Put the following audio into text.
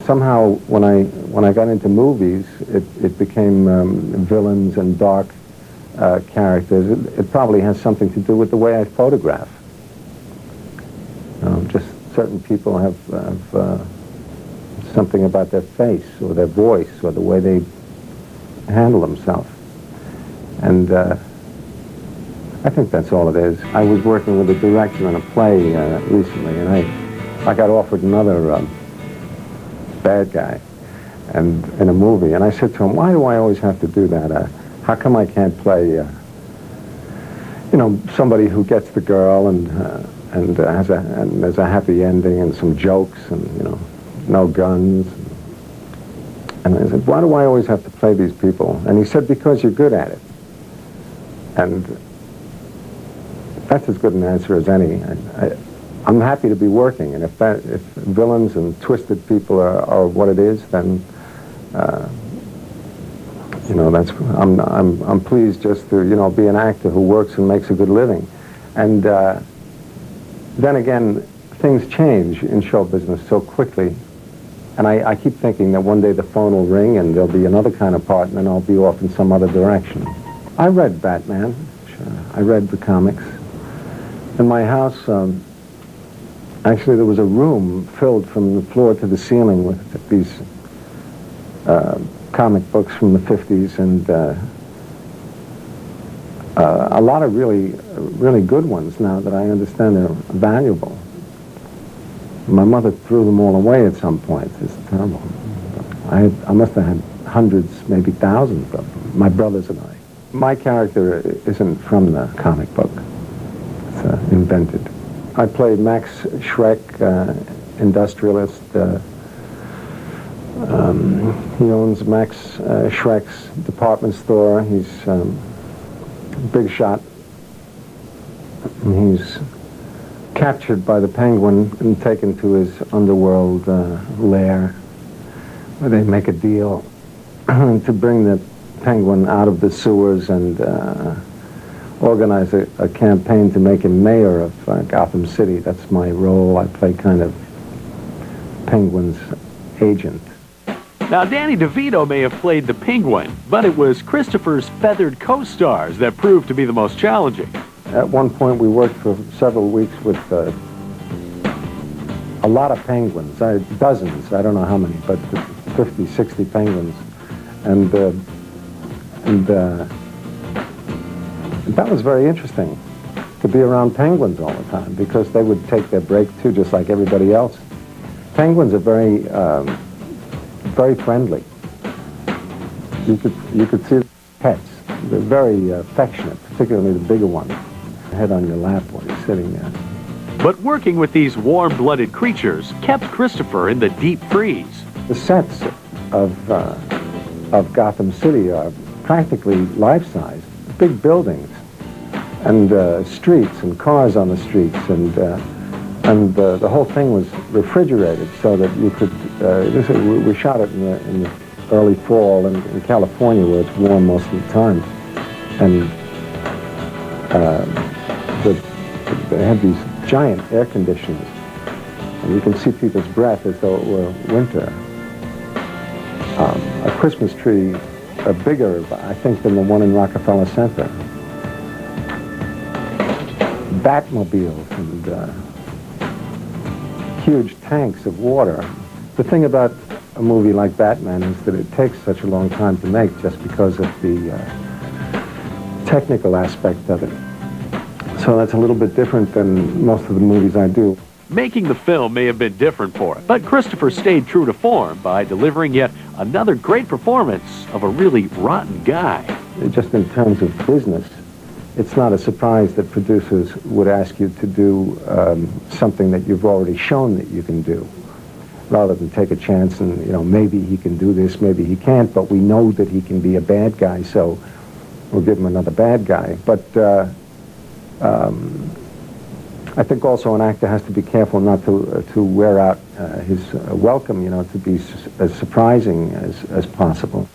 Somehow, when I got into movies, it became villains and dark characters. It probably has something to do with the way I photograph. Just certain people have something about their face or their voice or the way they handle themselves. And I think that's all it is. I was working with a director on a play recently, and I got offered another bad guy and in a movie, and I said to him, why do I always have to do that? How come I can't play somebody who gets the girl and there's a happy ending and some jokes and no guns? And I said, why do I always have to play these people? And he said, because you're good at it. And that's as good an answer as any. I'm happy to be working, and if villains and twisted people are what it is, then I'm pleased just to be an actor who works and makes a good living. And then again, things change in show business so quickly, and I keep thinking that one day the phone will ring and there'll be another kind of part, and then I'll be off in some other direction. I read Batman. I read the comics. In my house, actually there was a room filled from the floor to the ceiling with these comic books from the 50s, and a lot of really good ones now that I understand are valuable. My mother threw them all away at some point. It's terrible. I must have had hundreds, maybe thousands of them, my brothers and I. My character isn't from the comic book. It's invented. I played Max Schreck, industrialist. He owns Max Schreck's department store. He's a big shot. And he's captured by the Penguin and taken to his underworld lair, where they make a deal to bring the Penguin out of the sewers and organize a campaign to make him mayor of Gotham City. That's my role. I play kind of Penguin's agent. Now, Danny DeVito may have played the Penguin, but it was Christopher's feathered co-stars that proved to be the most challenging. At one point, we worked for several weeks with a lot of penguins, dozens, I don't know how many, but 50, 60 penguins. And that was very interesting, to be around penguins all the time, because they would take their break too, just like everybody else. Penguins are very friendly. You could see pets. They're very affectionate, particularly the bigger ones. Head on your lap while you're sitting there. But working with these warm-blooded creatures kept Christopher in the deep freeze. The sets of Gotham City are practically life-size. Big buildings and streets and cars on the streets, and the whole thing was refrigerated so that you could. We shot it in the early fall in California, where it's warm most of the time, and they had these giant air conditioners, and you can see people's breath as though it were winter. A Christmas tree, bigger, I think, than the one in Rockefeller Center. Batmobiles and huge tanks of water. The thing about a movie like Batman is that it takes such a long time to make, just because of the technical aspect of it. So that's a little bit different than most of the movies I do. Making the film may have been different for him, but Christopher stayed true to form by delivering yet another great performance of a really rotten guy. Just in terms of business, it's not a surprise that producers would ask you to do something that you've already shown that you can do, rather than take a chance and, maybe he can do this, maybe he can't, but we know that he can be a bad guy, so we'll give him another bad guy. But I think also an actor has to be careful not to wear out his welcome, to be as surprising as possible.